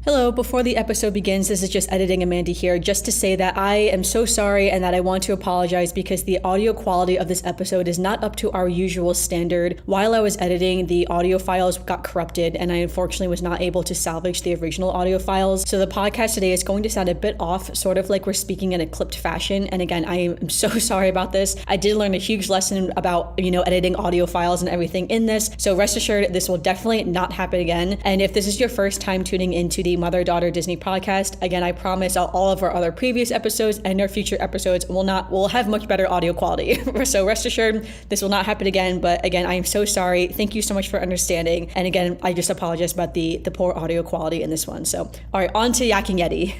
Hello, before the episode begins, this is just editing Amanda here, just to say that I am so sorry and that I want to apologize because the audio quality of this episode is not up to our usual standard. While I was editing, the audio files got corrupted and I unfortunately was not able to salvage the original audio files. So the podcast today is going to sound a bit off, sort of like we're speaking in a clipped fashion. And again, I am so sorry about this. I did learn a huge lesson about, editing audio files and everything in this. So rest assured, this will definitely not happen again. And if this is your first time tuning into the Mother-Daughter Disney podcast, again, I promise all of our other previous episodes and our future episodes will have much better audio quality. So rest assured, this will not happen again. But again, I am so sorry. Thank you so much for understanding. And again, I just apologize about the poor audio quality in this one. So, all right, on to Yak Yeti.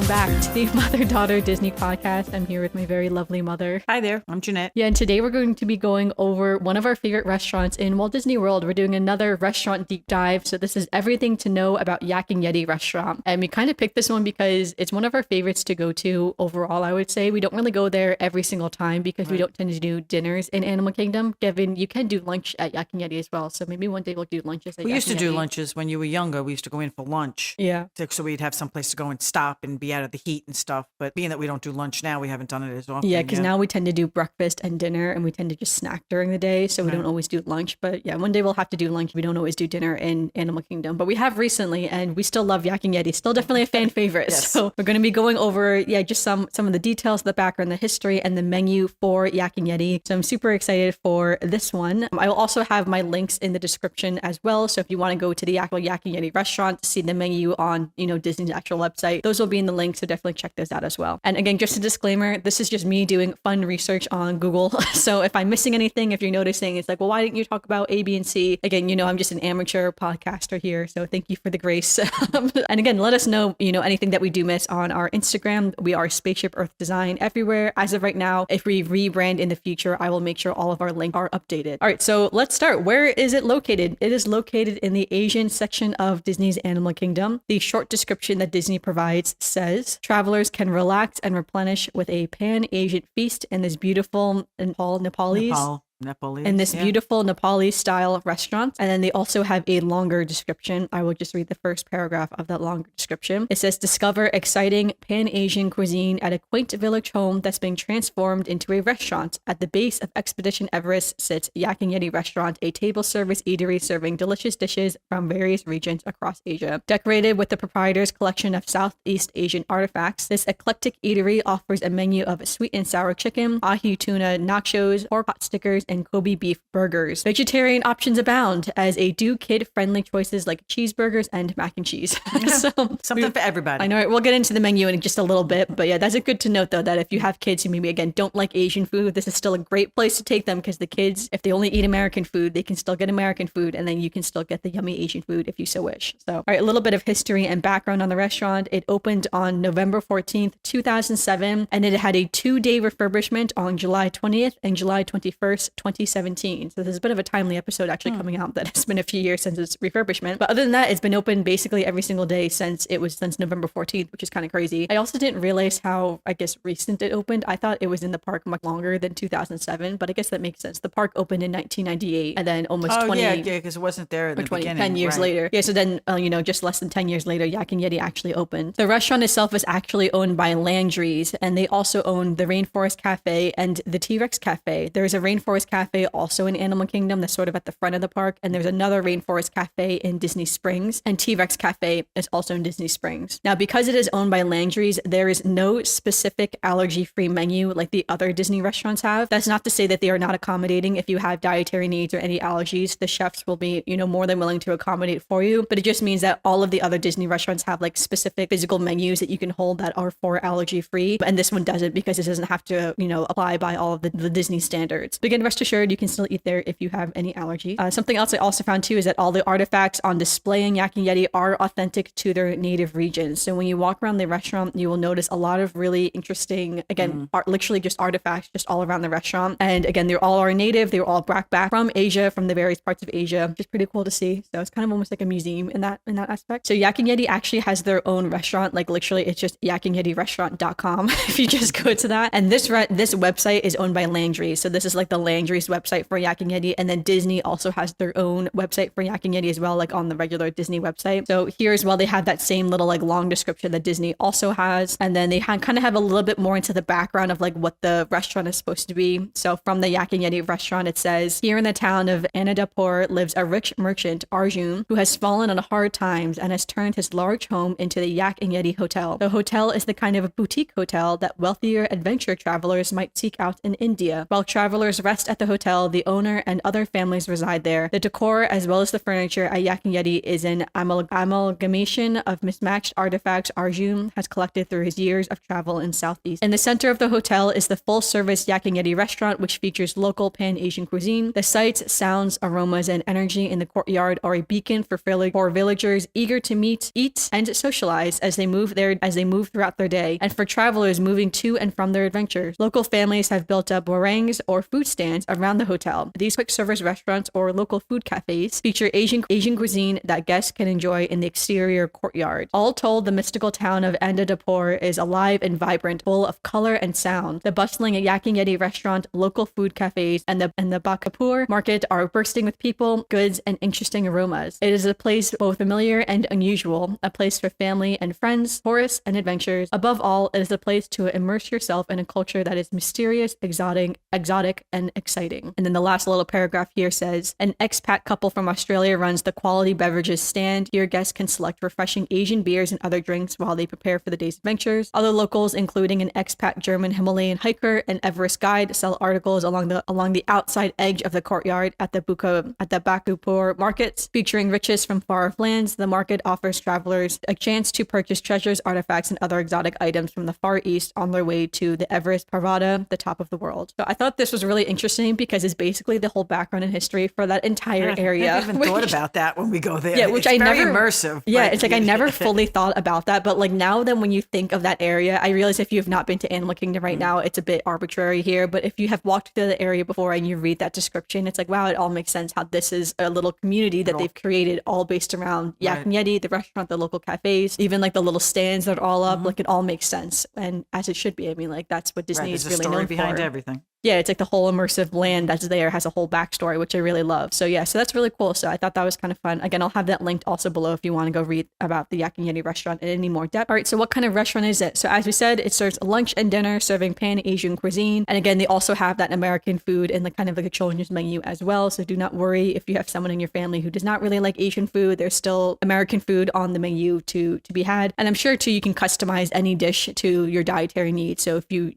Back to the Mother-Daughter Disney podcast. I'm here with my very lovely mother. Hi there, I'm Janette. Yeah, and today we're going to be going over one of our favorite restaurants in Walt Disney World. We're doing another restaurant deep dive. So this is everything to know about Yak Yeti Restaurant. And we kind of picked this one because it's one of our favorites to go to overall, I would say. We don't really go there every single time because we don't tend to do dinners in Animal Kingdom. Given you can do lunch at Yak Yeti as well. So maybe one day we'll do lunches at We Yak used to Yeti. do lunches when you were younger. We used to go in for lunch. Yeah. So we'd have some place to go and stop and be out of the heat and stuff. But being that we don't do lunch now, we haven't done it as often. Yeah, because now we tend to do breakfast and dinner and we tend to just snack during the day. So we don't always do lunch. But yeah, one day we'll have to do lunch. We don't always do dinner in Animal Kingdom. But we have recently and we still love Yak Yeti. Still definitely a fan favorite. Yes. So we're going to be going over, just some of the details, the background, the history, and the menu for Yak Yeti. So I'm super excited for this one. I will also have my links in the description as well. So if you want to go to the actual Yak Yeti restaurant to see the menu on, Disney's actual website, those will be in the link. So definitely check those out as well. And again, just a disclaimer, this is just me doing fun research on Google. So if I'm missing anything, if you're noticing, it's like, well, why didn't you talk about A, B, and C? Again, I'm just an amateur podcaster here. So thank you for the grace. And again, let us know, anything that we do miss on our Instagram. We are Spaceship Earth Design everywhere. As of right now, if we rebrand in the future, I will make sure all of our links are updated. All right, so let's start. Where is it located? It is located in the Asian section of Disney's Animal Kingdom. The short description that Disney provides says, travelers can relax and replenish with a pan-Asian feast in this beautiful Nepalese beautiful Nepali style restaurant. And then they also have a longer description. I will just read the first paragraph of that longer description. It says, discover exciting pan-Asian cuisine at a quaint village home that's being transformed into a restaurant. At the base of Expedition Everest sits Yak Yeti Restaurant, a table service eatery serving delicious dishes from various regions across Asia. Decorated with the proprietor's collection of Southeast Asian artifacts, this eclectic eatery offers a menu of sweet and sour chicken, ahi tuna nachos, pork pot stickers, and Kobe beef burgers. Vegetarian options abound as a do kid-friendly choices like cheeseburgers and mac and cheese. So something for everybody. I know, right? We'll get into the menu in just a little bit, but yeah, that's a good to note though, that if you have kids who maybe again don't like Asian food, this is still a great place to take them because the kids, if they only eat American food, they can still get American food and then you can still get the yummy Asian food if you so wish. So, all right, a little bit of history and background on the restaurant. It opened on November 14th, 2007, and it had a 2-day refurbishment on July 20th and July 21st, 2017. So this is a bit of a timely episode actually coming out that it's been a few years since its refurbishment. But other than that, it's been open basically every single day since November 14th, which is kind of crazy. I also didn't realize how, recent it opened. I thought it was in the park much longer than 2007, but I guess that makes sense. The park opened in 1998 and then almost 20 because it wasn't there in the beginning. 10 years later. Yeah, so then, just less than 10 years later, Yak Yeti actually opened. The restaurant itself is actually owned by Landry's, and they also own the Rainforest Cafe and the T-Rex Cafe. There's a Rainforest Cafe also in Animal Kingdom that's sort of at the front of the park, and there's another Rainforest Cafe in Disney Springs, and T-Rex Cafe is also in Disney Springs. Now, because it is owned by Landry's, there is no specific allergy-free menu like the other Disney restaurants have. That's not to say that they are not accommodating. If you have dietary needs or any allergies, the chefs will be, more than willing to accommodate for you, but it just means that all of the other Disney restaurants have specific physical menus that you can hold that are for allergy-free, and this one doesn't because it doesn't have to, apply by all of the Disney standards. Again, rest assured, you can still eat there if you have any allergies. Something else I also found too is that all the artifacts on display in Yak Yeti are authentic to their native regions. So when you walk around the restaurant, you will notice a lot of really interesting, again, literally just artifacts just all around the restaurant. And again, they're all are native. They were all brought back from Asia, from the various parts of Asia, which is pretty cool to see. So it's kind of almost like a museum in that aspect. So Yak Yeti actually has their own restaurant. Like literally, it's just yakyeti.restaurant.com if you just go to that. And this website is owned by Landry. So this is like the Landry's website for Yak Yeti. And then Disney also has their own website for Yak Yeti as well, like on the regular Disney website. So here as well, they have that same little like long description that Disney also has. And then they kind of have a little bit more into the background of like what the restaurant is supposed to be. So from the Yak Yeti restaurant, it says, here in the town of Anandapur lives a rich merchant, Arjun, who has fallen on hard times and has turned his large home into the Yak Yeti Hotel. The hotel is the kind of a boutique hotel that wealthier adventure travelers might seek out in India. While travelers rest at the hotel, the owner and other families reside there. The decor, as well as the furniture at Yak Yeti, is an amalgamation of mismatched artifacts Arjun has collected through his years of travel in Southeast. In the center of the hotel is the full-service Yak Yeti restaurant, which features local Pan-Asian cuisine. The sights, sounds, aromas, and energy in the courtyard are a beacon for villagers eager to meet, eat, and socialize as they move throughout their day, and for travelers moving to and from their adventures. Local families have built up warangs or food stands around the hotel. These quick service restaurants or local food cafes feature Asian cuisine that guests can enjoy in the exterior courtyard. All told, the mystical town of Anandapur is alive and vibrant, full of color and sound. The bustling Yak Yeti restaurant, local food cafes, and the Bakapur market are bursting with people, goods, and interesting aromas. It is a place both familiar and unusual, a place for family and friends, tourists, and adventures. Above all, it is a place to immerse yourself in a culture that is mysterious, exotic, and exciting. And then the last little paragraph here says, an expat couple from Australia runs the quality beverages stand. Here guests can select refreshing Asian beers and other drinks while they prepare for the day's adventures. Other locals, including an expat German Himalayan hiker and Everest guide, sell articles along the outside edge of the courtyard at the Bakupur markets, featuring riches from far-off lands. The market offers travelers a chance to purchase treasures, artifacts, and other exotic items from the Far East on their way to the Everest Parvata, the top of the world. So I thought this was really interesting because it's basically the whole background and history for that entire area. I haven't even thought about that when we go there. Yeah, which it's I very never immersive. Yeah, it's like I never fully thought about that, but like now then when you think of that area, I realize if you have not been to Animal Kingdom right now, it's a bit arbitrary here, but if you have walked through the area before and you read that description, it's like, wow, it all makes sense how this is a little community that they've created all based around Yak Yeti, the restaurant, the local cafes, even like the little stands that are all up, like it all makes sense. And as it should be. I mean, like that's what Disney is really known behind for. Everything. Yeah, it's like the whole immersive land that's there has a whole backstory, which I really love. So yeah, so that's really cool. So I thought that was kind of fun. Again, I'll have that linked also below if you want to go read about the Yak Yeti restaurant in any more depth. All right, so what kind of restaurant is it? So as we said, it serves lunch and dinner, serving Pan-Asian cuisine. And again, they also have that American food in the kind of like a children's menu as well. So do not worry if you have someone in your family who does not really like Asian food. There's still American food on the menu to be had. And I'm sure too, you can customize any dish to your dietary needs. So if you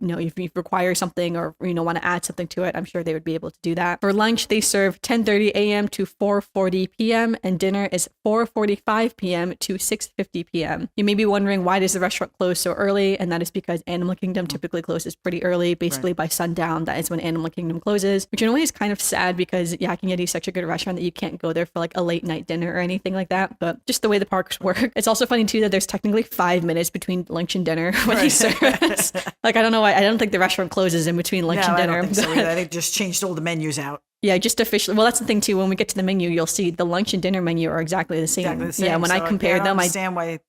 require something or want to add something to it, I'm sure they would be able to do that. For lunch, they serve 10:30 a.m. to 4:40 p.m. and dinner is 4:45 p.m. to 6:50 p.m. You may be wondering, why does the restaurant close so early? And that is because Animal Kingdom typically closes pretty early, basically by sundown. That is when Animal Kingdom closes, which in a way is kind of sad because Yak Yeti is such a good restaurant that you can't go there for like a late night dinner or anything like that. But just the way the parks work. It's also funny too that there's technically 5 minutes between lunch and dinner when they service. Like I don't know why. I don't think the restaurant closes in between lunch and dinner. I don't think so either. They just changed all the menus out. Yeah, just officially. Well, that's the thing too. When we get to the menu, you'll see the lunch and dinner menu are exactly the same. Exactly the same. Yeah, when I compared them, I understand why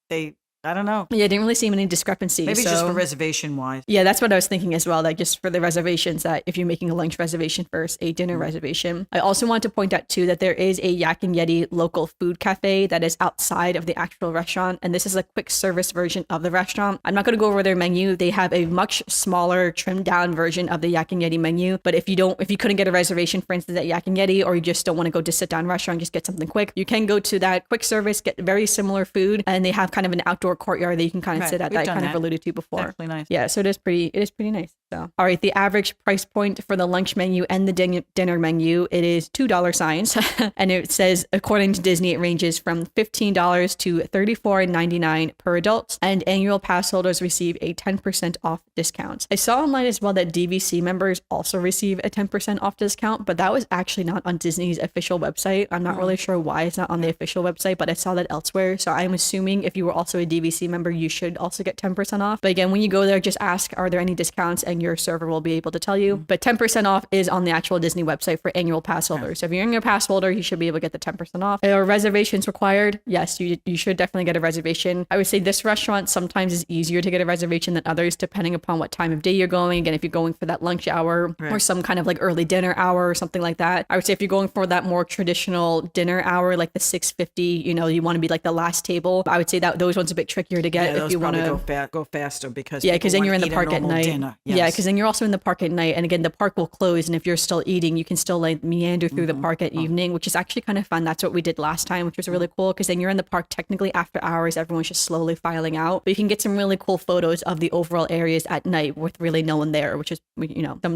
I don't know. Yeah, I didn't really see any discrepancy. Maybe just for reservation wise. Yeah, that's what I was thinking as well. That just for the reservations, that if you're making a lunch reservation first, a dinner reservation. I also want to point out too that there is a Yak Yeti local food cafe that is outside of the actual restaurant, and this is a quick service version of the restaurant. I'm not going to go over their menu. They have a much smaller, trimmed down version of the Yak Yeti menu. But if you couldn't get a reservation, for instance, at Yak Yeti, or you just don't want to go to sit down restaurant, just get something quick, you can go to that quick service, get very similar food, and they have kind of an outdoor courtyard that you can kind of Right. sit at We've that I done kind of that. alluded to before. Definitely nice. Yeah, so it is pretty nice. So, all right, the average price point for the lunch menu and the dinner menu, it is $2 signs. And it says, according to Disney, it ranges from $15 to $34.99 per adult. And annual pass holders receive a 10% off discount. I saw online as well that DVC members also receive a 10% off discount, but that was actually not on Disney's official website. I'm not really sure why it's not on the official website, but I saw that elsewhere. So I'm assuming if you were also a DVC member, you should also get 10% off. But again, when you go there, just ask, are there any discounts? And your server will be able to tell you. But 10% off is on the actual Disney website for annual pass holders. So if you're a pass holder, you should be able to get the 10% off. Are reservations required? Yes, you should definitely get a reservation. I would say this restaurant sometimes is easier to get a reservation than others, depending upon what time of day you're going. Again, if you're going for that lunch hour or some kind of like early dinner hour or something like that. I would say if you're going for that more traditional dinner hour, like the 6:50, you want to be like the last table. I would say that those ones a bit trickier to get if you want to go faster because because then you're in the park at night. Dinner. Yes. Yeah, because then you're also in the park at night, and again the park will close, and if you're still eating, you can still like meander through the park at evening, which is actually kind of fun. That's what we did last time, which was really cool because then you're in the park technically after hours. Everyone's just slowly filing out, but you can get some really cool photos of the overall areas at night with really no one there, which is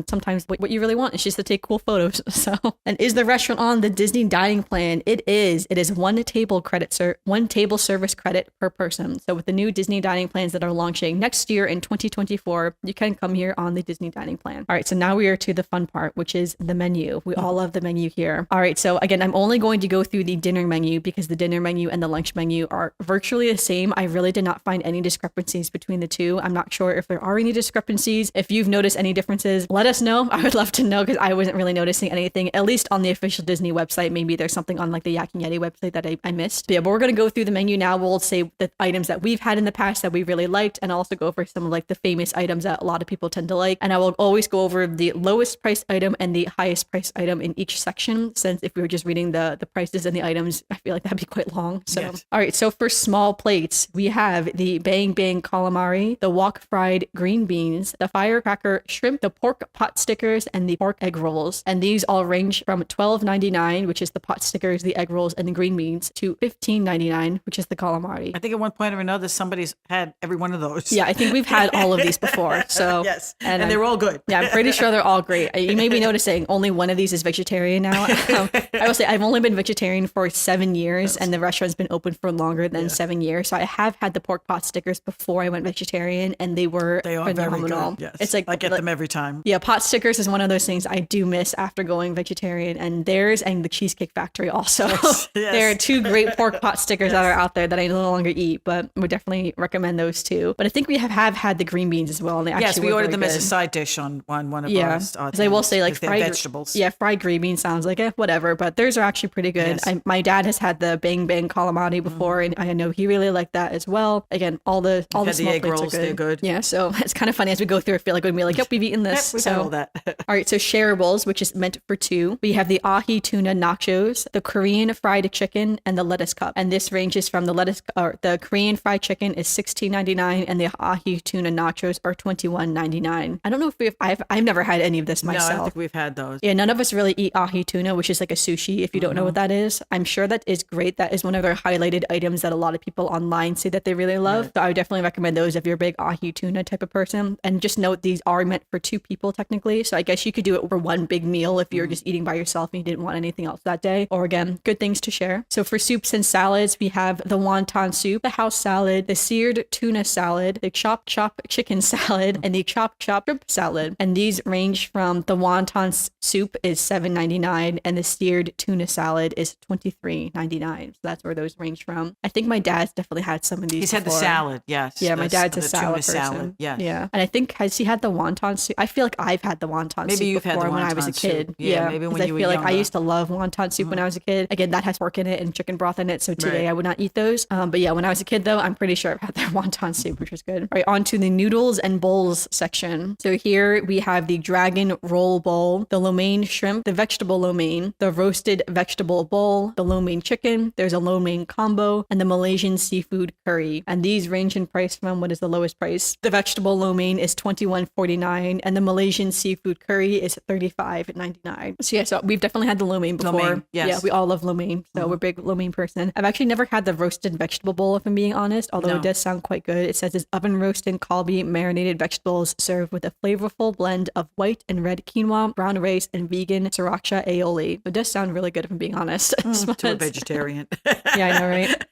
sometimes what you really want is just to take cool photos. So, and is the restaurant on the Disney dining plan? It is one table service credit per person. So with the new Disney dining plans that are launching next year in 2024, you can come here on the Disney dining plan. All right, so now we are to the fun part, which is the menu. We all love the menu here. All right, so again, I'm only going to go through the dinner menu because the dinner menu and the lunch menu are virtually the same. I really did not find any discrepancies between the two. I'm not sure if there are any discrepancies. If you've noticed any differences, let us know. I would love to know because I wasn't really noticing anything, at least on the official Disney website. Maybe there's something on like the Yak Yeti website that I missed. But we're going to go through the menu now. We'll say the items that we've had in the past that we really liked, and also go over some of like the famous items that a lot of people tend to like. And I will always go over the lowest price item and the highest price item in each section, since if we were just reading the prices and the items, I feel like that'd be quite long. So, yes. All right. So for small plates, we have the Bang Bang calamari, the wok fried green beans, the firecracker shrimp, the pork pot stickers, and the pork egg rolls. And these all range from $12.99, which is the pot stickers, the egg rolls, and the green beans, to $15.99, which is the calamari. I think at one point or another, somebody's had every one of those. Yeah, I think we've had all of these before. So yes, and they're all good. Yeah, I'm pretty sure they're all great. You may be noticing only one of these is vegetarian now. I will say I've only been vegetarian for 7 years, and the restaurant's been open for longer than 7 years. So I have had the pork pot stickers before I went vegetarian, and they are phenomenal. Very good. Yes. It's like I get them every time. Yeah, pot stickers is one of those things I do miss after going vegetarian, and theirs and the Cheesecake Factory also. Yes. There are two great pork pot stickers that are out there that I no longer eat, but would definitely recommend those two. But I think we have had the green beans as well. And they actually we ordered them as a side dish on one of ours. Because I will say, like, fried vegetables. Yeah, fried green beans sounds like whatever, but theirs are actually pretty good. Yes. My dad has had the Bang Bang calamari before, and I know he really liked that as well. Again, all the small egg plates rolls, are good. They're good. Yeah, so it's kind of funny as we go through. I feel like we'd be like, yep, we've eaten this. Yep, we've had all that. All right, so shareables, which is meant for two. We have the ahi tuna nachos, the Korean fried chicken, and the lettuce cup. And this ranges from the Korean fried chicken is $16.99, and the ahi tuna nachos are $21.99. I don't know if I've never had any of this myself. No, I don't think we've had those. Yeah, none of us really eat ahi tuna, which is like a sushi. If you don't know what that is, I'm sure that is great. That is one of their highlighted items that a lot of people online say that they really love. Right. So I would definitely recommend those if you're a big ahi tuna type of person. And just note these are meant for two people technically. So I guess you could do it over one big meal if you're just eating by yourself and you didn't want anything else that day. Or again, good things to share. So for soups and salads, we have the wonton soup, the house salad, the seared tuna salad, the chop chicken salad, and the chop shrimp salad. And these range from the wonton soup is $7.99 and the seared tuna salad is $23.99. So that's where those range from. I think my dad's definitely had some of these. He's before. Had the salad, yes. Yeah, my dad's a salad person. Salad, yes. Yeah, and I think has he had the wonton soup? I feel like I've had the wonton soup before when I was a kid. Yeah, maybe when you were younger. I feel younger. like I used to love wonton soup when I was a kid. Again, that has pork in it and chicken broth in it, so today I would not eat those. But yeah, when I was a kid though, I'm pretty sure I've had their wonton soup, which was good. All right, on to the noodles and bowls section. So here we have the dragon roll bowl, the lo mein shrimp, the vegetable lo mein, the roasted vegetable bowl, the lo mein chicken, there's a lo mein combo, and the Malaysian seafood curry. And these range in price from what is the lowest price. The vegetable lo mein is $21.49 and the Malaysian seafood curry is $35.99. So yeah, so we've definitely had the lo mein before. Lo mein, yes. Yeah, we all love lo mein, so we're a big lo mein person. I've actually never had the roasted vegetable bowl, if I'm being honest, although No. it does sound quite good. It says it's oven roasted Kalbi marinated vegetables served with a flavorful blend of white and red quinoa, brown rice, and vegan sriracha aioli. It does sound really good if I'm being honest. To a vegetarian. Yeah, I know, right?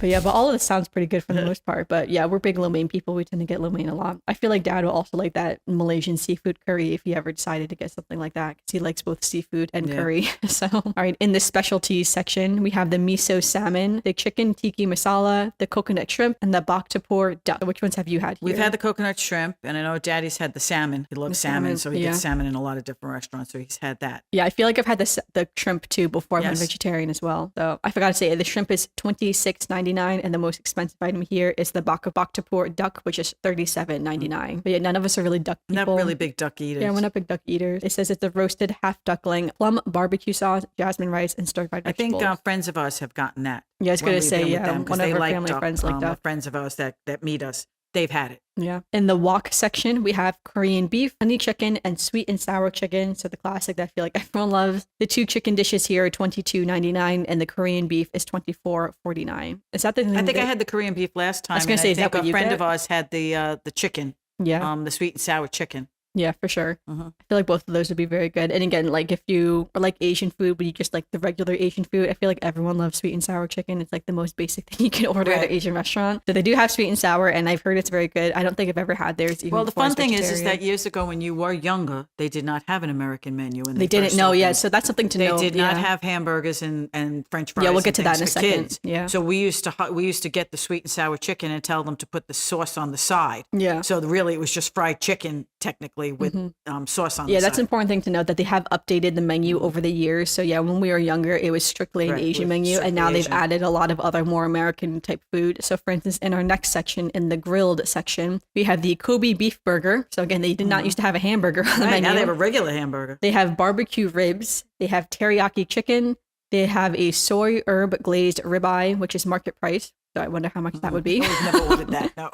But yeah, but all of this sounds pretty good for the most part. But yeah, we're big lo mein people. We tend to get lo mein a lot. I feel like Dad will also like that Malaysian seafood curry if he ever decided to get something like that, because he likes both seafood and curry. So, all right, in this specialties section, we have the miso salmon, the chicken tiki masala, the coconut shrimp, and the bak tapur duck. Which ones have you had here? We've had the coconut shrimp, and I know Daddy's had the salmon. He loves salmon, so he gets salmon in a lot of different restaurants, so he's had that. Yeah, I feel like I've had the shrimp too before I went vegetarian as well. So I forgot to say, the shrimp is $26.99, and the most expensive item here is the bak tapur duck, which is $37.99. But yeah, none of us are really duck people. Not really big duck eaters. Yeah, we're not big duck eaters. It says it's a roasted half duckling, plum barbecue sauce, jasmine rice, and stir-fried vegetables. I think friends of ours have gotten that. Yeah, I was going to say, one of our family duck. friends like duck. Friends of ours that meet us, they've had it. Yeah. In the wok section, we have Korean beef, honey chicken, and sweet and sour chicken. So the classic that I feel like everyone loves. The two chicken dishes here are $22.99, and the Korean beef is $24.49. Is that the thing? I think I had the Korean beef last time. I was going to say, is that what you get? A friend of ours had the chicken. Yeah. The sweet and sour chicken. Yeah, for sure. I feel like both of those would be very good. And again, like if you are like Asian food, but you just like the regular Asian food, I feel like everyone loves sweet and sour chicken. It's like the most basic thing you can order at an Asian restaurant. So they do have sweet and sour, and I've heard it's very good. I don't think I've ever had theirs. Even well, the fun thing is that years ago when you were younger, they did not have an American menu. They didn't know yet, so that's something to know. They did not have hamburgers and French fries. Yeah, we'll get to that in a second. Kids. Yeah. So we used to get the sweet and sour chicken and tell them to put the sauce on the side. Yeah. So really, it was just fried chicken technically with sauce on the side. Yeah, that's an important thing to note, that they have updated the menu over the years. So yeah, when we were younger, it was strictly an Asian menu, and now they've added a lot of other more American type food. So for instance, in our next section, in the grilled section, we have the Kobe beef burger. So again, they did not used to have a hamburger on the menu. Now they have a regular hamburger. They have barbecue ribs. They have teriyaki chicken. They have a soy herb glazed ribeye, which is market price. So I wonder how much that would be. We've never ordered that, no.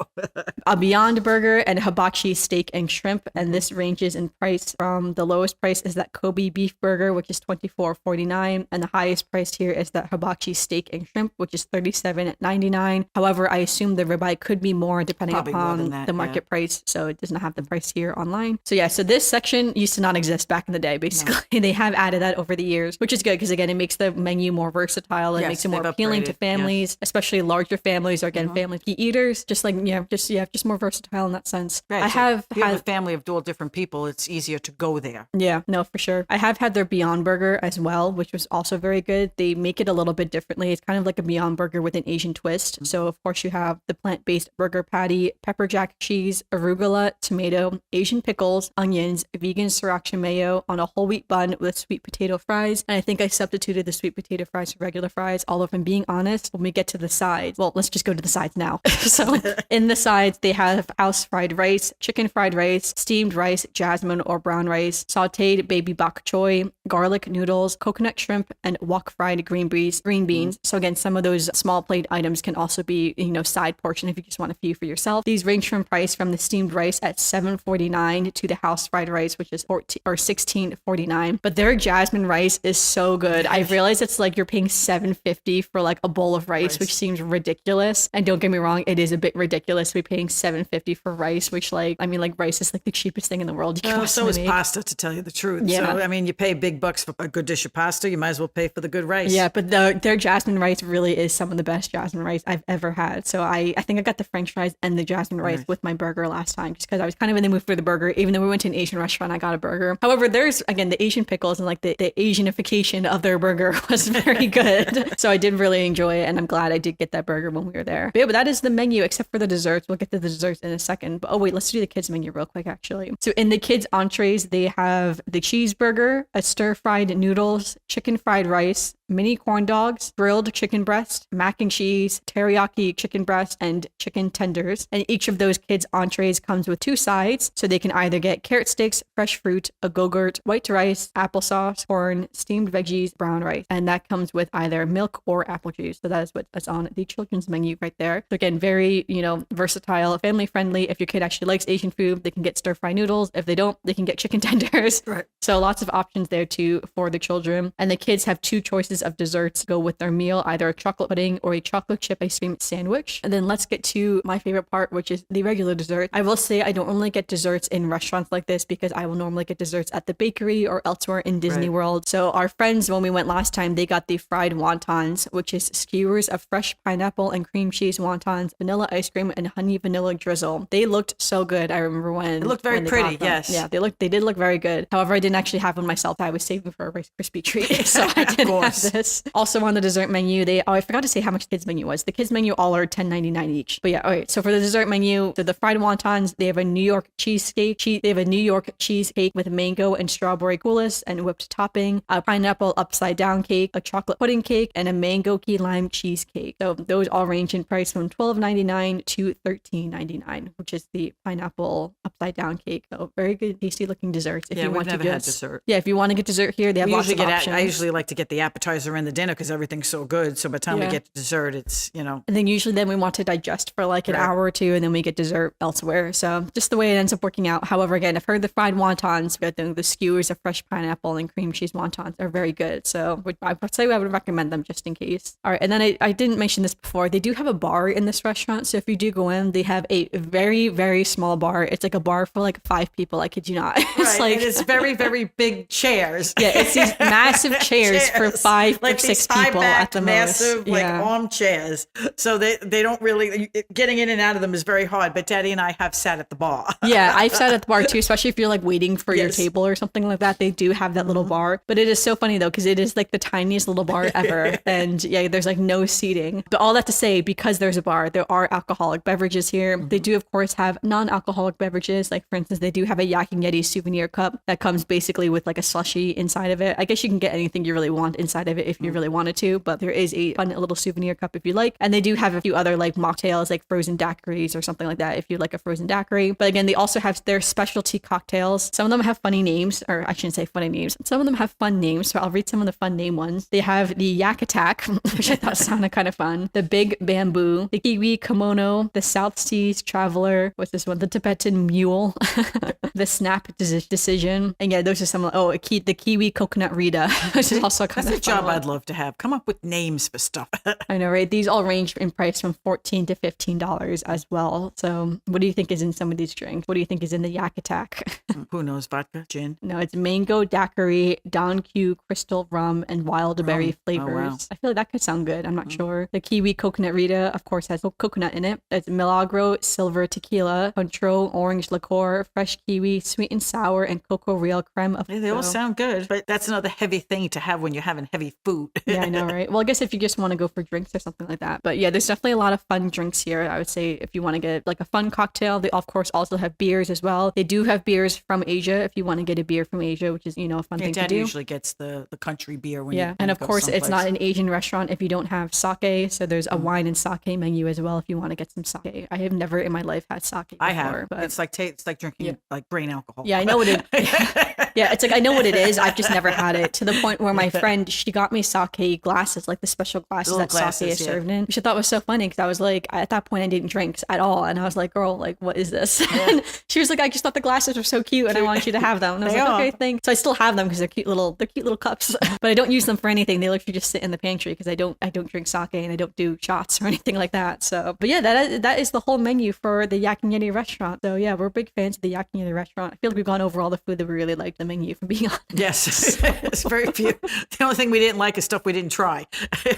A Beyond Burger and hibachi steak and shrimp. And this ranges in price from the lowest price is that Kobe beef burger, which is $24.49. And the highest price here is that hibachi steak and shrimp, which is $37.99. However, I assume the ribeye could be more depending upon the market price. So it does not have the price here online. So yeah, so this section used to not exist back in the day, basically. No. They have added that over the years, which is good because again, it makes the menu more versatile. It makes it more appealing to families, especially larger families, or again family eaters, just more versatile in that sense. Right. I have if you have a family of all different people, it's easier to go there. Yeah, no, for sure. I have had their Beyond Burger as well, which was also very good. They make it a little bit differently. It's kind of like a Beyond Burger with an Asian twist. So of course you have the plant-based burger patty, pepper jack cheese, arugula, tomato, Asian pickles, onions, vegan sriracha mayo on a whole wheat bun with sweet potato fries. And I think I substituted the sweet potato fries for regular fries. Although if I'm being honest, when we get to the sides, well, let's just go to the sides now. So in the sides, they have house fried rice, chicken fried rice, steamed rice, jasmine or brown rice, sauteed baby bok choy, garlic noodles, coconut shrimp, and wok fried green beans. So again, some of those small plate items can also be, side portion if you just want a few for yourself. These range from price from the steamed rice at $7.49 to the house fried rice, which is $16.49. But their jasmine rice is so good. I realize it's like you're paying $7.50 for like a bowl of rice, which seems ridiculous. And don't get me wrong, it is a bit ridiculous to be paying $7.50 for rice, which rice is like the cheapest thing in the world. So is pasta, to tell you the truth. Yeah. So, you pay big bucks for a good dish of pasta, you might as well pay for the good rice. Yeah, but their jasmine rice really is some of the best jasmine rice I've ever had. So I think I got the French fries and the jasmine rice with my burger last time, just because I was kind of in the mood for the burger. Even though we went to an Asian restaurant, I got a burger. However, there's, again, the Asian pickles and like the Asianification of their burger was very good. So I did really enjoy it, and I'm glad I did get that burger when we were there. But yeah, but that is the menu except for the desserts. We'll get to the desserts in a second. But wait, let's do the kids menu real quick, actually. So in the kids entrees, they have the cheeseburger, a stir-fried noodles, chicken fried rice, mini corn dogs, grilled chicken breast, mac and cheese, teriyaki chicken breast, and chicken tenders. And each of those kids' entrees comes with 2 sides, so they can either get carrot sticks, fresh fruit, a go-gurt, white rice, applesauce, corn, steamed veggies, brown rice. And that comes with either milk or apple juice. So that is what's on the children's children's menu right there. So again, very, versatile, family friendly. If your kid actually likes Asian food, they can get stir fry noodles. If they don't, they can get chicken tenders. Right. So lots of options there too for the children. And the kids have 2 choices of desserts to go with their meal, either a chocolate pudding or a chocolate chip ice cream sandwich. And then let's get to my favorite part, which is the regular dessert. I will say I don't normally get desserts in restaurants like this because I will normally get desserts at the bakery or elsewhere in Disney World. So our friends, when we went last time, they got the fried wontons, which is skewers of fresh pineapple and cream cheese wontons, vanilla ice cream, and honey vanilla drizzle. They looked so good. I remember when it looked very pretty. Yes. Yeah, they did look very good. However, I didn't actually have one myself. I was saving for a Rice Krispie treat, so I didn't have this. Also on the dessert menu, I forgot to say how much kids menu was. The kids menu all are $10.99 each. But yeah, all right. So for the dessert menu, so the fried wontons, they have a New York cheesecake. They have a New York cheesecake with mango and strawberry coulis and whipped topping, a pineapple upside down cake, a chocolate pudding cake, and a mango key lime cheesecake. So those all range in price from $12.99 to $13.99, which is the pineapple upside down cake. So very good, tasty looking desserts. If you want we've never had dessert. Yeah, if you want to get dessert here, they have lots of options. I usually like to get the appetizer and the dinner because everything's so good. So by the time we get to dessert, it's, And then usually then we want to digest for like an hour or two, and then we get dessert elsewhere. So just the way it ends up working out. However, again, I've heard the fried wontons, the skewers of fresh pineapple and cream cheese wontons are very good. So I would say I would recommend them just in case. All right. And then I didn't mention this before. They do have a bar in this restaurant. So if you do go in, they have a very, very small bar. It's like a bar for like 5 people. I kid you not. It's like, and it's very, very big chairs. Yeah. It's these massive chairs for 5 like or 6 people at the massive, most. like armchairs. So they don't really, getting in and out of them is very hard. But Daddy and I have sat at the bar. Yeah. I've sat at the bar too, especially if you're like waiting for your table or something like that. They do have that little bar, but it is so funny though, because it is like the tiniest little bar ever. And yeah, there's like no seating. But all that to say, because there's a bar, there are alcoholic beverages here. They do, of course, have non-alcoholic beverages. Like for instance, they do have a Yak Yeti souvenir cup that comes basically with like a slushie inside of it. I guess you can get anything you really want inside of it if you really wanted to, but there is a fun little souvenir cup if you like. And they do have a few other like mocktails, like frozen daiquiris or something like that if you like a frozen daiquiri. But again, they also have their specialty cocktails. Some of them have funny names, or I shouldn't say funny names. Some of them have fun names, so I'll read some of the fun name ones. They have the Yak Attack, which I thought sounded kind of fun. The Big Bamboo, the Kiwi Kimono, the South Seas Traveler. What's this one? The Tibetan Mule, the Snap Decision. And yeah, those are some. The Kiwi Coconut Rita, which is also kind of fun. That's a job I'd love to have. Come up with names for stuff. I know, right? These all range in price from $14 to $15 as well. So what do you think is in some of these drinks? What do you think is in the Yak Attack? Who knows? Vodka, gin? No, it's mango daiquiri, Don Q crystal rum, and wild berry flavors. Oh, wow. I feel like that could sound good. I'm not sure. The Kiwi Coconut Rita, of course, has coconut in it. It's Milagro Silver Tequila, Contro Orange Liqueur, Fresh Kiwi, Sweet and Sour, and Cocoa Real Creme. They all sound good, but that's another heavy thing to have when you're having heavy food. Yeah, I know, right? Well, I guess if you just want to go for drinks or something like that. But yeah, there's definitely a lot of fun drinks here. I would say if you want to get like a fun cocktail, they of course also have beers as well. They do have beers from Asia if you want to get a beer from Asia, which is, a fun thing to do. Daddy usually gets the country beer when you and of go course someplace. it's not an Asian restaurant if you don't have sake. So there's a wine and sake menu as well if you want to get some sake. I have never in my life had sake before. I have. But it's like drinking like grain alcohol. Yeah, I know what it. Yeah, it's like I know what it is. I've just never had it, to the point where my friend, she got me sake glasses, like the special glasses that sake is served in, which I thought was so funny because I was like, at that point I didn't drink at all, and I was like, girl, like what is this? And she was like, I just thought the glasses were so cute and I want you to have them. And I was like, okay, thanks. So I still have them because they're cute little cups, but I don't use them for anything. They literally just sit in the pantry because I don't drink sake and I don't do shots or anything like that. So, but yeah, that is the whole menu for the Yak Yeti restaurant. So yeah, we're big fans of the Yak Yeti restaurant. I feel like we've gone over all the food that we really liked the menu, for being honest. Yes, it's very few. The only thing we didn't like is stuff we didn't try.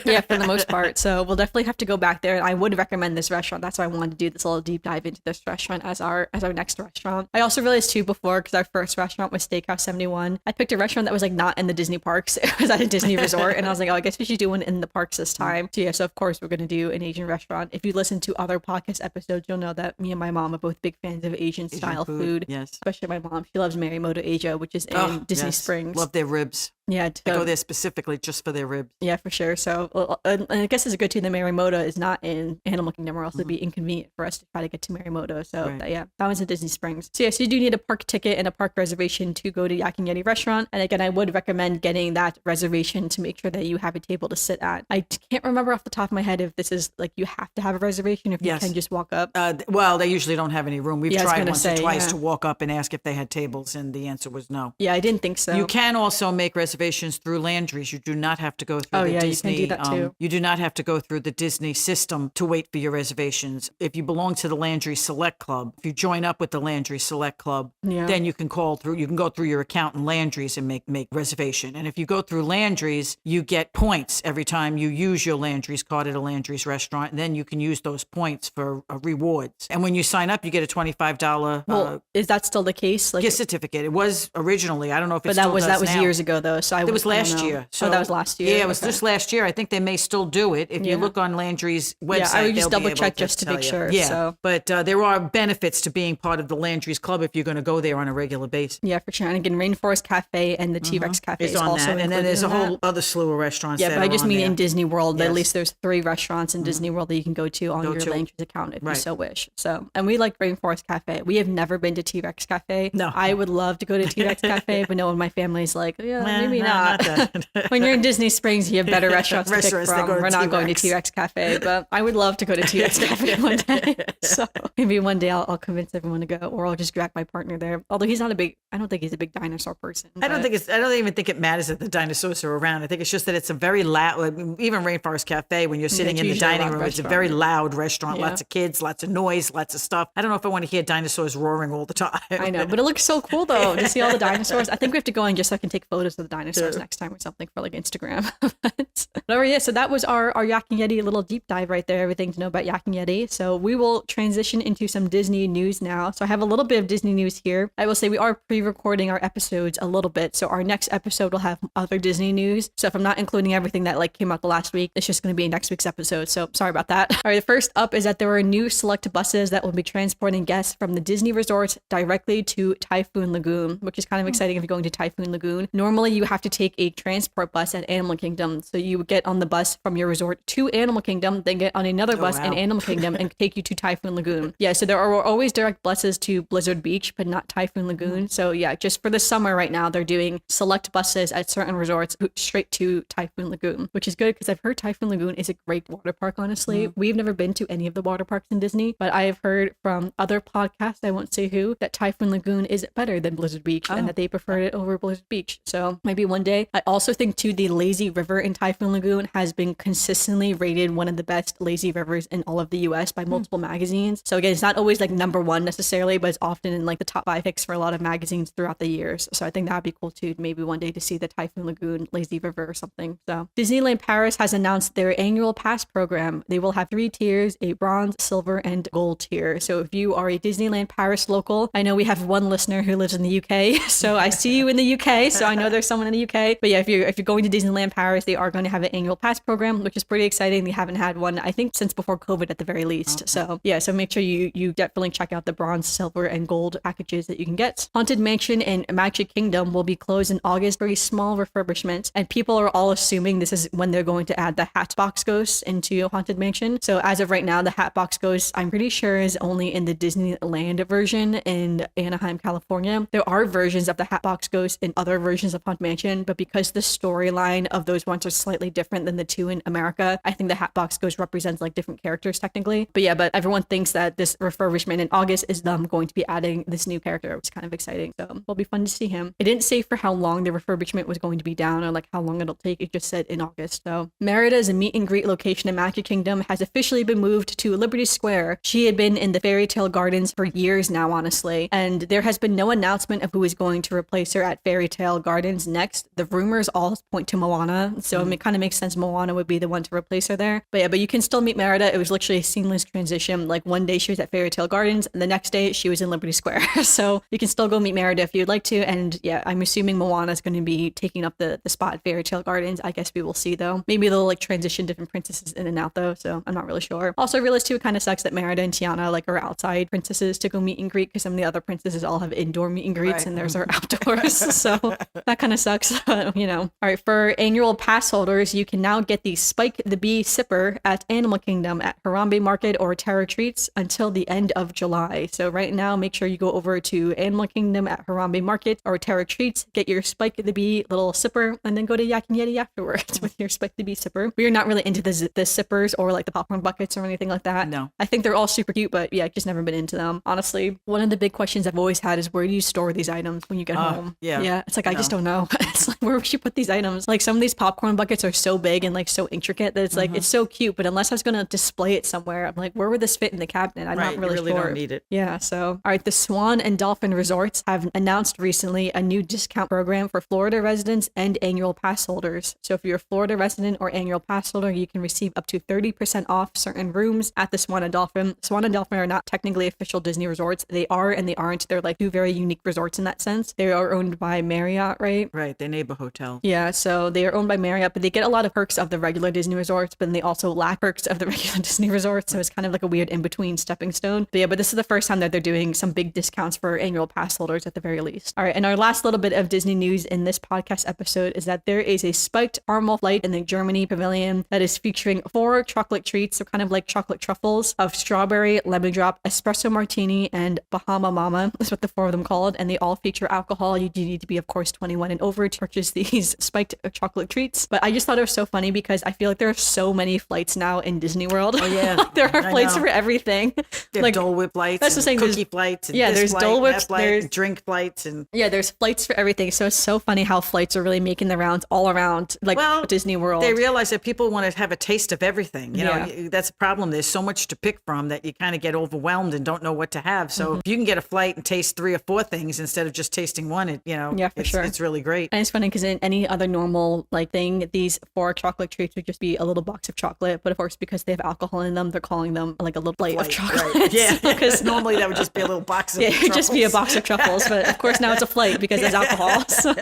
Yeah, for the most part. So we'll definitely have to go back there, and I would recommend this restaurant. That's why I wanted to do this little deep dive into this restaurant as our next restaurant. I also realized too before, because our first restaurant was Steakhouse 71, I picked a restaurant that was like not in the Disney parks. It was at a Disney resort, and I was like, oh, I guess we should do one in the parks this time. So yeah, so of course we're going to do an Asian restaurant. If you listen to other podcast episodes, you'll know that me and my mom are both big fans of Asian style food. Yes, especially my mom. She loves Marimoto Asia, which is in Disney Springs. Love their ribs. Yeah, I go there specifically just for their ribs. Yeah, for sure. So, and I guess it's a good too. The Marimoto is not in Animal Kingdom, or else it'd be inconvenient for us to try to get to Marimoto. So, that one's in Disney Springs. So, yeah, so you do need a park ticket and a park reservation to go to Yak Yeti Restaurant. And again, I would recommend getting that reservation to make sure that you have a table to sit at. I can't remember off the top of my head ahead if this is like you have to have a reservation, if you Yes. can just walk up. Well, they usually don't have any room. We've Yeah, I was tried gonna once or say, twice yeah. to walk up and ask if they had tables, and the answer was no. Yeah, I didn't think so. You can also make reservations through Landry's. You do not have to go through Oh, the yeah, you can Disney. do that too. You do not have to go through the Disney system to wait for your reservations. If you belong to the Landry Select Club, if you join up with the Landry Select Club, Yeah. then you can call through. You can go through your account in Landry's and make reservation. And if you go through Landry's, you get points every time you use your Landry's card at a Landry's restaurant, and then you can use those points for rewards. And when you sign up, you get a $25 Well, is that still the case? Like, gift certificate. It was originally. I don't know if it but still that was does now. years ago though. So It was I don't last know. year. Oh, that was last year. Yeah, it was Okay. just last year. I think they may still do it. If you Yeah. look on Landry's website, Yeah, I would just they'll be double able check just to tell make you. sure, Yeah, so. but there are benefits to being part of the Landry's Club if you're going to go there on a regular basis. Yeah, for sure. And again, Rainforest Cafe and the T-Rex Cafe It's is on also that, and then included there's a in that. whole other slew of restaurants. Yeah, that but I are just on mean there. in Disney World, Yes. at least there's 3 restaurants in Disney World that you can go to on Go your to. Landry's account if you Right. so wish. So, and we like Rainforest Cafe. We have never been to T-Rex Cafe. No. I would love to go to T-Rex Cafe, but no one in my family's like, yeah, Nah, maybe nah, not. that. When you're in Disney Springs, you have better restaurants to pick Restaurants that from. go to We're not going to T-Rex. T-Rex Cafe, but I would love to go to T-Rex Cafe one day. So maybe one day I'll convince everyone to go, or I'll just drag my partner there. Although I don't think he's a big dinosaur person. I don't but- even think it matters that the dinosaurs are around. I think it's just that it's a very loud, even Rainforest Cafe, when you're sitting it's in the usually a dining loud room, it's a restaurant. very loud restaurant. Yeah. Lots of kids, lots of noise, lots of stuff. I don't know if I want to hear dinosaurs roaring all the time. I know, but it looks so cool though to see all the dinosaurs. I think we have to go in just so I can take photos of the dinosaurs next time or something for like Instagram. But whatever, yeah. So that was our Yak Yeti little deep dive right there. Everything to know about Yak Yeti. So we will transition into some Disney news now. So I have a little bit of Disney news here. I will say we are pre-recording our episodes a little bit, so our next episode will have other Disney news. So if I'm not including everything that like came out the last week, it's just going to be next week's episode. So sorry about that. All right, the first up is that there are new select buses that will be transporting guests from the Disney resorts directly to Typhoon Lagoon, which is kind of exciting if you're going to Typhoon Lagoon. Normally, you have to take a transport bus at Animal Kingdom. So you would get on the bus from your resort to Animal Kingdom, then get on another bus in wow. Animal Kingdom and take you to Typhoon Lagoon. Yeah, so there are always direct buses to Blizzard Beach, but not Typhoon Lagoon. So yeah, just for the summer right now, they're doing select buses at certain resorts straight to Typhoon Lagoon, which is good because I've heard Typhoon Lagoon is a great water park, honestly. We've never been to any of the water parks in Disney, but I have heard from other podcasts, I won't say who, that Typhoon Lagoon is better than Blizzard Beach and that they preferred it over Blizzard Beach. So maybe one day. I also think too, the lazy river in Typhoon Lagoon has been consistently rated one of the best lazy rivers in all of the US by multiple magazines. So again, it's not always like number one necessarily, but it's often in like the top 5 picks for a lot of magazines throughout the years. So I think that'd be cool too, maybe one day to see the Typhoon Lagoon lazy river or something. So Disneyland Paris has announced their annual pass program. They will have 3 tiers, a bronze, silver, and gold tier. So if you are a Disneyland Paris local, I know we have one listener who lives in the UK, so I see you in the UK, so I know there's someone in the UK. But yeah, if you're going to Disneyland Paris, they are going to have an annual pass program, which is pretty exciting. They haven't had one, I think, since before COVID at the very least. So yeah, so make sure you definitely check out the bronze, silver, and gold packages that you can get. Haunted Mansion and Magic Kingdom will be closed in August for a small refurbishment, and people are all assuming this is when they're going to add the Hatbox Ghosts into Haunted Mansion. So as of right now, the Hatbox Ghost, I'm pretty sure, is only in the Disneyland version in Anaheim, California. There are versions of the Hatbox Ghost in other versions of Haunted Mansion, but because the storyline of those ones are slightly different than the 2 in America, I think the Hatbox Ghost represents like different characters technically. But yeah, but everyone thinks that this refurbishment in August is them going to be adding this new character, which is kind of exciting. So it'll be fun to see him. It didn't say for how long the refurbishment was going to be down or like how long it'll take. It just said in August. So Merida's meet and greet location in Magic Kingdom has officially been moved to Liberty Square. She had been in the Fairy Tale Gardens for years now, honestly, and there has been no announcement of who is going to replace her at Fairy Tale Gardens next. The rumors all point to Moana, so it kind of makes sense Moana would be the one to replace her there. But yeah, but you can still meet Merida. It was literally a seamless transition. Like one day she was at Fairy Tale Gardens, and the next day she was in Liberty Square. So you can still go meet Merida if you'd like to. And yeah, I'm assuming Moana is going to be taking up the spot at Fairy Tale Gardens. I guess we will see though. Maybe they'll like transition different princesses in and out though. So I'm not really sure. Also, I realized too, it kind of sucks that Merida and Tiana like are outside princesses to go meet and greet because some of the other princesses all have indoor meet and greets and theirs are outdoors. So that kind of sucks, you know. All right, for annual pass holders, you can now get the Spike the Bee sipper at Animal Kingdom at Harambe Market or Terra Treats until the end of July. So right now, make sure you go over to Animal Kingdom at Harambe Market or Terra Treats, get your Spike the Bee little sipper, and then go to Yak Yeti afterwards with your Spike the Bee sipper. We are not really into the the sippers or like the popcorn buckets or anything like that. No. I think they're all super cute, but yeah, just never been into them. Honestly, one of the big questions I've always had is where do you store these items when you get home? Yeah. Yeah. It's like, I just don't know. It's like, where would you put these items? Like some of these popcorn buckets are so big and like so intricate that it's like, it's so cute, but unless I was going to display it somewhere, I'm like, where would this fit in the cabinet? I'm not really you really sure. don't need it. Yeah. So, all right. The Swan and Dolphin Resorts have announced recently a new discount program for Florida residents and annual pass holders. So if you're a Florida resident or annual pass holder, you can receive up to 30% off certain rooms at the Swan and Dolphin. Swan and Dolphin are not technically official Disney resorts. They are and they aren't. They're like two very unique resorts in that sense. They are owned by Marriott, right? Right. They neighbor hotel. Yeah, so they are owned by Marriott, but they get a lot of perks of the regular Disney resorts, but then they also lack perks of the regular Disney resorts. So it's kind of like a weird in-between stepping stone. But yeah, but this is the first time that they're doing some big discounts for annual pass holders at the very least. All right, and our last little bit of Disney news in this podcast episode is that there is a spiked caramel flight in the Germany pavilion that is featuring 4 chocolate treats, so kind of like chocolate truffles of strawberry, lemon drop, espresso martini, and Bahama Mama. That's what the 4 of them called, and they all feature alcohol. You do need to be, of course, 21 and over to purchase these spiked chocolate treats. But I just thought it was so funny because I feel like there are so many flights now in Disney World. Oh yeah, like there are flights for everything. There's like Dole Whip flights, that's and the thing, cookie flights, and yeah, this there's flight, Dole and Whips, that flight, there's and drink flights, and yeah, there's flights for everything. So it's so funny how flights are really making the rounds all around like Disney World. They realize that people want to have a taste of everything. You know, Yeah. that's a problem. There's so much to pick from that you kind of get overwhelmed and don't know what to have. So if you can get a flight and taste 3 or 4 things instead of just tasting one, Yeah, for sure. It's really great. And it's funny because in any other normal like thing, these 4 chocolate treats would just be a little box of chocolate. But of course, because they have alcohol in them, they're calling them like a little plate of chocolate. Right. Yeah, because normally that would just be a little box of yeah, truffles. it'd just be a box of truffles. But of course, now it's a flight because there's alcohol. So.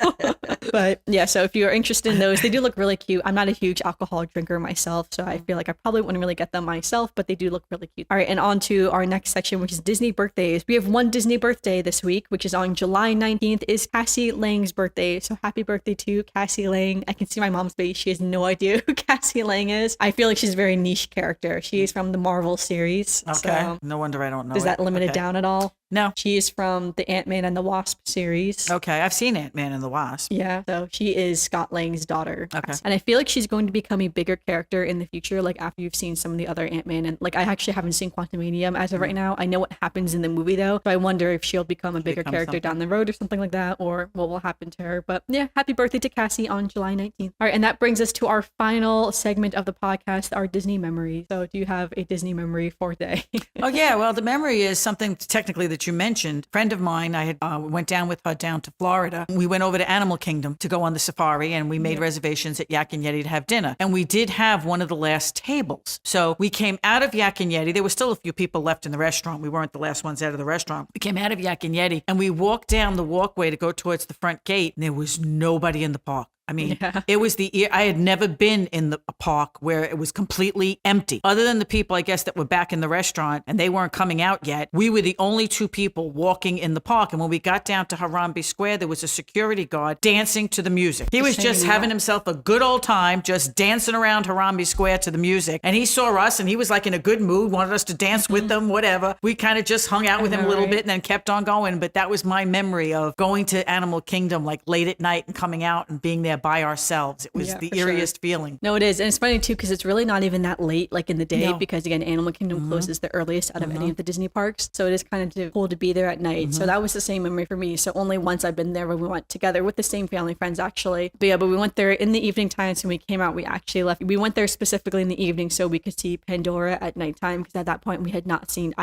But yeah, so if you're interested in those, they do look really cute. I'm not a huge alcohol drinker myself, so I feel like I probably wouldn't really get them myself, but they do look really cute. All right, and on to our next section, which is Disney birthdays. We have one Disney birthday this week, which is on July 19th, is Cassie Lang's birthday. So happy birthday to Cassie Lang. I can see my mom's face. She has no idea who Cassie Lang is. I feel like she's a very niche character. She is from the Marvel series. Okay. So No wonder I don't know. does that limit it down at all? No. She is from the Ant-Man and the Wasp series. Okay, I've seen Ant-Man and the Wasp. Yeah, so she is Scott Lang's daughter. Okay. And I feel like she's going to become a bigger character in the future, like after you've seen some of the other Ant-Man. And like I actually haven't seen Quantumanium as of right now. I know what happens in the movie though. So I wonder if she'll become a bigger character down the road or something like that, or what will happen to her. But yeah, happy birthday to Cassie on July 19th. All right, and that brings us to our final segment of the podcast, our Disney memories. So do you have a Disney memory for today? Oh yeah, well the memory is something technically that you mentioned. A friend of mine, I had went down with her down to Florida. We went over to Animal Kingdom to go on the safari, and we made reservations at Yak and Yeti to have dinner. And we did have one of the last tables. So we came out of Yak and Yeti. There were still a few people left in the restaurant. We weren't the last ones out of the restaurant. We came out of Yak and Yeti, and we walked down the walkway to go towards the front gate, and there was nobody in the park. I mean, it was I had never been in a park where it was completely empty. Other than the people, I guess, that were back in the restaurant and they weren't coming out yet. We were the only 2 people walking in the park. And when we got down to Harambe Square, there was a security guard dancing to the music. He was just having himself a good old time, just dancing around Harambe Square to the music. And he saw us and he was like in a good mood, wanted us to dance with them, whatever. We kind of just hung out with him a little bit and then kept on going. But that was my memory of going to Animal Kingdom like late at night and coming out and being there by ourselves. It was the eeriest feeling. No, it is. And it's funny too, because it's really not even that late, like in the day, because again, Animal Kingdom closes the earliest out of any of the Disney parks. So it is kind of cool to be there at night. So that was the same memory for me. So only once I've been there when we went together with the same family friends, actually. But yeah, but we went there in the evening time. So when we came out, we actually left. We went there specifically in the evening so we could see Pandora at nighttime, because at that point I had not seen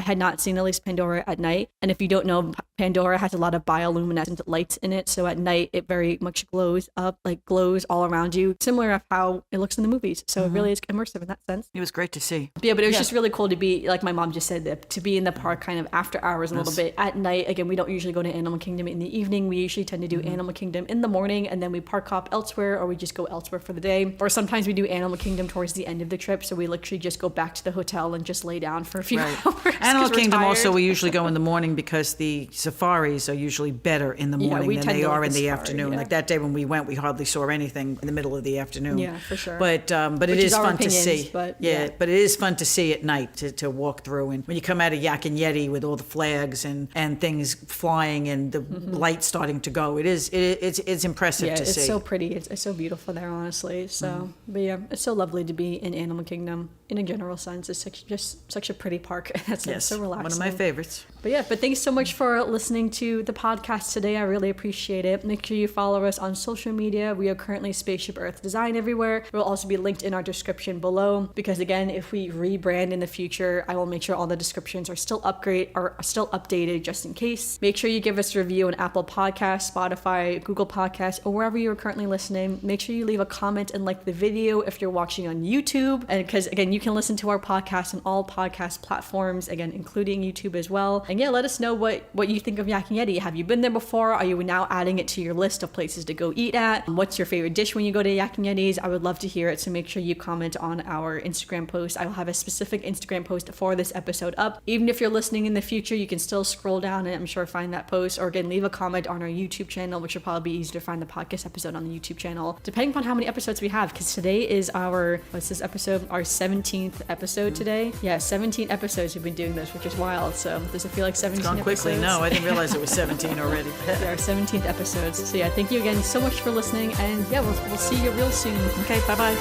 at least Pandora at night. And if you don't know, Pandora has a lot of bioluminescent lights in it. So at night, it very much glows up, like glows all around you, similar of how it looks in the movies. So it really is immersive in that sense. It was great to see. But yeah, but it was just really cool to be, like my mom just said, to be in the park kind of after hours a little bit at night. Again, we don't usually go to Animal Kingdom in the evening. We usually tend to do Animal Kingdom in the morning, and then we park hop elsewhere, or we just go elsewhere for the day. Or sometimes we do Animal Kingdom towards the end of the trip, so we literally just go back to the hotel and just lay down for a few hours. Animal Kingdom also, we usually go in the morning because the safaris are usually better in the morning we than tend they to like are in the the safari, afternoon. yeah. Like that day when we went, we hardly saw anything in the middle of the afternoon. Yeah, for sure. But it Which is is our fun to opinions, see. but yeah, but it is fun to see at night to walk through. And when you come out of Yak Yeti with all the flags and things flying and the light starting to go, it's impressive to see. It's so pretty. It's so beautiful there, honestly. So, but yeah, it's so lovely to be in Animal Kingdom in a general sense. It's just such a pretty park. That's so relaxing. One of my favorites. But thanks so much for listening to the podcast today. I really appreciate it. Make sure you follow us on social media. We are currently Spaceship Earth Design everywhere. It will also be linked in our description below, because again, if we rebrand in the future, I will make sure all the descriptions are still updated just in case. Make sure you give us a review on Apple Podcasts, Spotify, Google Podcasts, or wherever you are currently listening. Make sure you leave a comment and like the video if you're watching on YouTube, and because again, you can listen to our podcast on all podcast platforms, again, including YouTube as well. And yeah, let us know what you think of Yak Yeti. Have you been there before? Are you now adding it to your list of places to go eat at? What's your favorite dish when you go to Yak Yeti's? I would love to hear it, so make sure you comment on our Instagram post. I will have a specific Instagram post for this episode up. Even if you're listening in the future, you can still scroll down and I'm sure find that post, or again, leave a comment on our YouTube channel, which will probably be easy to find the podcast episode on the YouTube channel, depending upon how many episodes we have, because today is our 17th episode today. Yeah, 17 episodes we've been doing this, which is wild. So does it feel like 17 It's gone quickly. episodes? No, I didn't realize it was 17 already. There are 17th episodes. So yeah, thank you again so much for listening, and yeah, we'll see you real soon. Okay, bye-bye.